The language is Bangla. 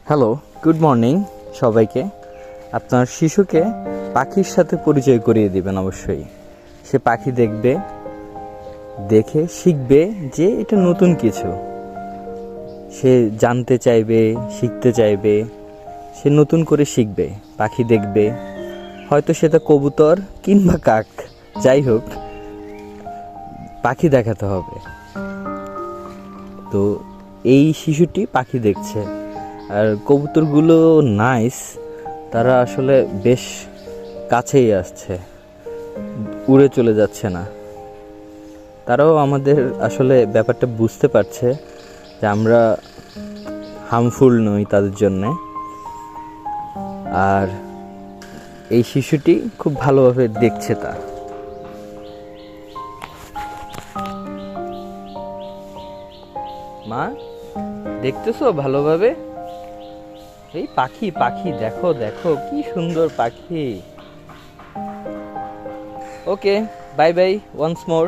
হ্যালো, গুড মর্নিং সবাইকে। আপনার শিশুকে পাখির সাথে পরিচয় করিয়ে দিবেন অবশ্যই। সে পাখি দেখবে, দেখে শিখবে যে এটা নতুন কিছু। সে জানতে চাইবে, শিখতে চাইবে, সে নতুন করে শিখবে। পাখি দেখবে, হয়তো সেটা কবুতর কিংবা কাক, যাই হোক পাখি দেখাতে হবে। তো এই শিশুটি পাখি দেখছে, আর কবুতরগুলো নাইস, তারা আসলে বেশ কাছেই আসছে, উড়ে চলে যাচ্ছে না। তারাও আমাদের আসলে ব্যাপারটা বুঝতে পারছে যে আমরা হার্মফুল নই তাদের জন্যে। আর এই শিশুটি খুব ভালোভাবে দেখছে তা। মা, দেখতেছো ভালোভাবে? এই পাখি পাখি দেখো দেখো কি সুন্দর পাখি। ওকে, বাই বাই ওয়ান্স মোর।